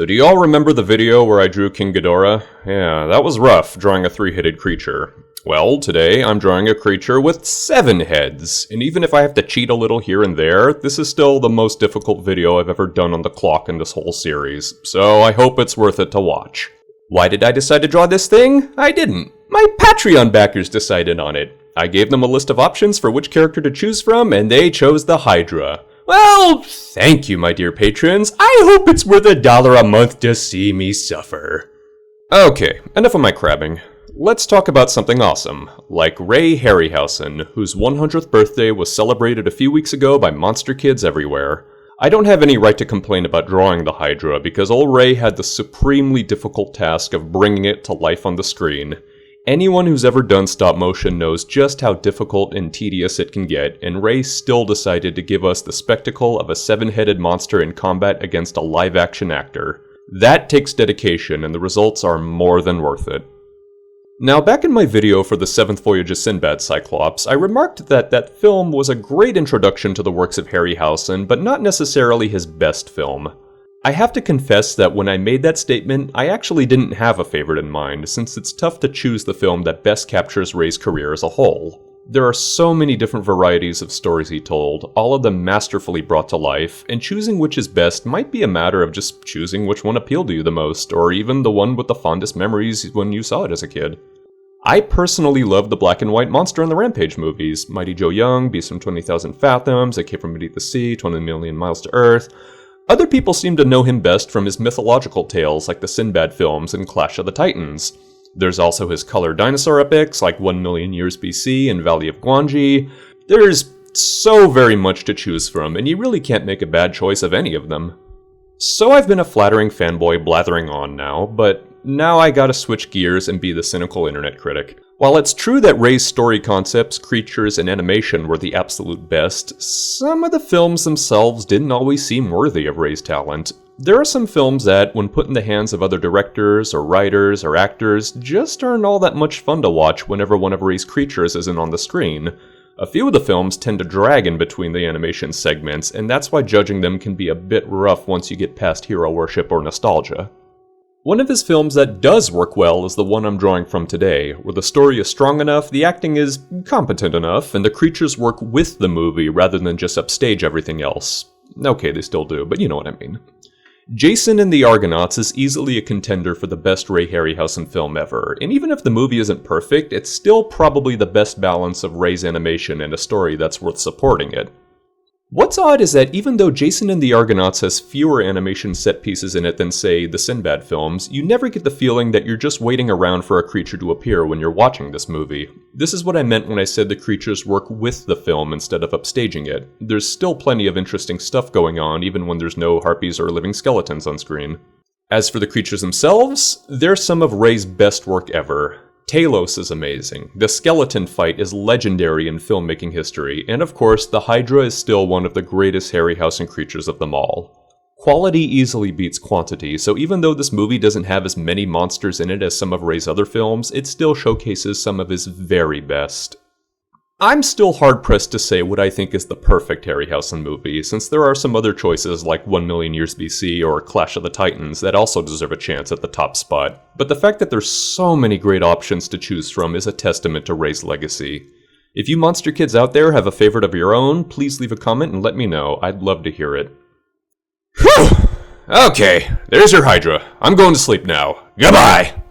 So do y'all remember the video where I drew King Ghidorah? Yeah, that was rough, drawing a 3-headed creature. Well, today I'm drawing a creature with 7 heads, and even if I have to cheat a little here and there, this is still the most difficult video I've ever done on the clock in this whole series, so I hope it's worth it to watch. Why did I decide to draw this thing? I didn't. My Patreon backers decided on it. I gave them a list of options for which character to choose from, and they chose the Hydra. Well, thank you, my dear patrons. I hope it's worth $1 a month to see me suffer. Okay, enough of my crabbing. Let's talk about something awesome, like Ray Harryhausen, whose 100th birthday was celebrated a few weeks ago by monster kids everywhere. I don't have any right to complain about drawing the Hydra, because old Ray had the supremely difficult task of bringing it to life on the screen. Anyone who's ever done stop motion knows just how difficult and tedious it can get, and Ray still decided to give us the spectacle of a 7-headed monster in combat against a live-action actor. That takes dedication, and the results are more than worth it. Now, back in my video for the 7th Voyage of Sinbad Cyclops, I remarked that that film was a great introduction to the works of Harryhausen, but not necessarily his best film. I have to confess that when I made that statement, I actually didn't have a favorite in mind, since it's tough to choose the film that best captures Ray's career as a whole. There are so many different varieties of stories he told, all of them masterfully brought to life, and choosing which is best might be a matter of just choosing which one appealed to you the most, or even the one with the fondest memories when you saw it as a kid. I personally love the black and white Monster on the Rampage movies, Mighty Joe Young, Beast from 20,000 Fathoms, A Cave from Beneath the Sea, 20 Million Miles to Earth. Other people seem to know him best from his mythological tales like the Sinbad films and Clash of the Titans. There's also his color dinosaur epics like 1 Million Years BC and Valley of Gwangi. There's so very much to choose from, and you really can't make a bad choice of any of them. So I've been a flattering fanboy blathering on now, but now I gotta switch gears and be the cynical internet critic. While it's true that Ray's story concepts, creatures, and animation were the absolute best, some of the films themselves didn't always seem worthy of Ray's talent. There are some films that, when put in the hands of other directors, or writers, or actors, just aren't all that much fun to watch whenever one of Ray's creatures isn't on the screen. A few of the films tend to drag in between the animation segments, and that's why judging them can be a bit rough once you get past hero worship or nostalgia. One of his films that does work well is the one I'm drawing from today, where the story is strong enough, the acting is competent enough, and the creatures work with the movie rather than just upstage everything else. Okay, they still do, but you know what I mean. Jason and the Argonauts is easily a contender for the best Ray Harryhausen film ever, and even if the movie isn't perfect, it's still probably the best balance of Ray's animation and a story that's worth supporting it. What's odd is that even though Jason and the Argonauts has fewer animation set pieces in it than, say, the Sinbad films, you never get the feeling that you're just waiting around for a creature to appear when you're watching this movie. This is what I meant when I said the creatures work with the film instead of upstaging it. There's still plenty of interesting stuff going on even when there's no harpies or living skeletons on screen. As for the creatures themselves, they're some of Ray's best work ever. Talos is amazing, the skeleton fight is legendary in filmmaking history, and of course, the Hydra is still one of the greatest Harryhausen creatures of them all. Quality easily beats quantity, so even though this movie doesn't have as many monsters in it as some of Ray's other films, it still showcases some of his very best. I'm still hard-pressed to say what I think is the perfect Harryhausen movie, since there are some other choices like 1 Million Years BC or Clash of the Titans that also deserve a chance at the top spot, but the fact that there's so many great options to choose from is a testament to Ray's legacy. If you monster kids out there have a favorite of your own, please leave a comment and let me know. I'd love to hear it. Whew! Okay, there's your Hydra. I'm going to sleep now. Goodbye!